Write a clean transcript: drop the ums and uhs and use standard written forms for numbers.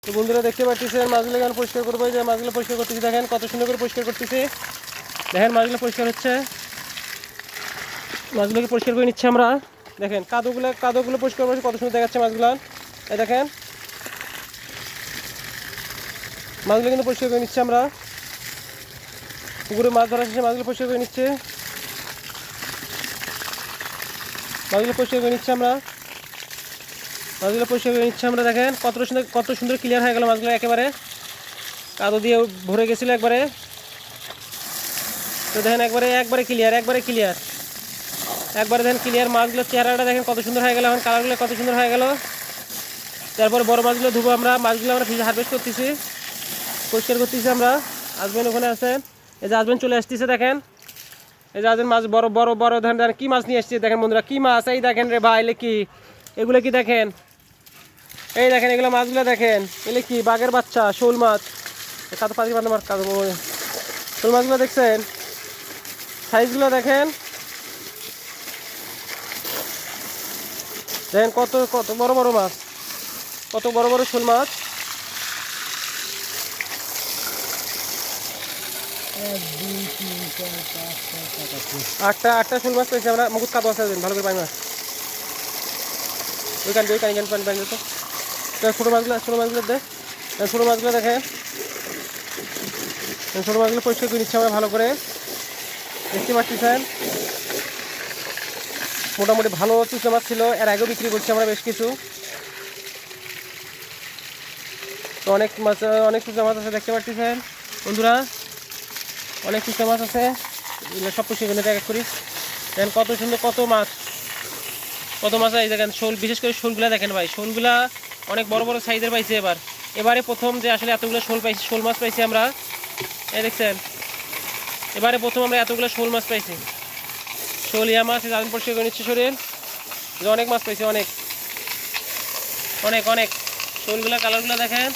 তো বন্ধুরা দেখতে পাচ্ছেন মাছগুলো কেন পরিষ্কার করবো, যে মাছগুলো পরিষ্কার করতেছি দেখেন কত সুন্দর করে পরিষ্কার করতেছি। দেখেন মাছগুলো পরিষ্কার হচ্ছে, মাছগুলোকে পরিষ্কার করে নিচ্ছে আমরা। দেখেন কাদোগুলো পরিষ্কার করে কত সুন্দর দেখাচ্ছে মাছগুলো। এই দেখেন মাছগুলো কিন্তু পরিষ্কার করে নিচ্ছে আমরা। পুকুরে মাছ ধরা শেষে মাছগুলো পরিষ্কার করে নিচ্ছে, মাছগুলো পরিষ্কার করে নিচ্ছে আমরা, মাছগুলো পরিষ্কার করে নিচ্ছে আমরা। দেখেন কত সুন্দর ক্লিয়ার হয়ে গেল মাছগুলো, একেবারে কাদো দিয়ে ভরে গেছিল একবারে। তো দেখেন একবারে ক্লিয়ার একবারে দেখেন ক্লিয়ার মাছগুলোর চেহারাটা দেখেন কত সুন্দর হয়ে গেল, এখন কালারগুলো কত সুন্দর হয়ে গেল। তারপরে বড় মাছগুলো ধুবো আমরা, মাছগুলো আমরা ফিশে হারভেস্ট করতেছি, পরিষ্কার করতেছি আমরা। হাজবেন্ড ওখানে আছেন, এই যে হাজবেন্ড চলে আসতেছে। দেখেন এই যে হাজবেন্ড মাছ বড় বড় বড় দেখেন কী মাছ নিয়ে আসছে। দেখেন বন্ধুরা কী মাছ, এই দেখেন রে ভাই, এগুলো কি দেখেন, এই দেখেন এগুলো মাছগুলো দেখেন, এগুলো কি বাঘের বাচ্চা শোল মাছ। কাদো পাখি বাঁধা মাছ, কাদো শোল মাছগুলো দেখছেন, সাইজগুলো দেখেন, দেখেন কত কত বড় বড় মাছ, কত বড় বড় শোল মাছ। আটটা শোল মাছ পেয়েছি আমরা। মুকুট কাদো আছে ভালো করে পাই মাছ, ওই কান পানি পানি তো। ছোটো মাছগুলো দে, ছোটো মাছগুলো দেখে, ছোটো মাছগুলো পরিষ্কার করে নিচ্ছি আমরা ভালো করে। দেখতে পাচ্ছেন মোটামুটি ভালো চুচা মাছ ছিল, এর আগেও বিক্রি করছি আমরা বেশ কিছু। তো অনেক চুচা মাছ আছে দেখতে পাচ্ছেন বন্ধুরা, অনেক চুচা মাছ আছে। এগুলো সব পরিষ্কার করে এক করি। দেখেন কত সুন্দর কত মাছ এই দেখেন শোল, বিশেষ করে শোলগুলা দেখেন ভাই, শোলগুলা অনেক বড় বড় সাইজের পাইছি এবারে প্রথম যে আসলে এতগুলো শোল মাছ পাইছি আমরা। এই দেখছেন এবারে প্রথম আমরা এতগুলো শোল মাছ পাইছি, শোলিয়া মাছ। আমি পরিষ্কার করে নিচ্ছি শরীর, অনেক মাছ পাইছি, অনেক শোলগুলা কালারগুলো দেখেন।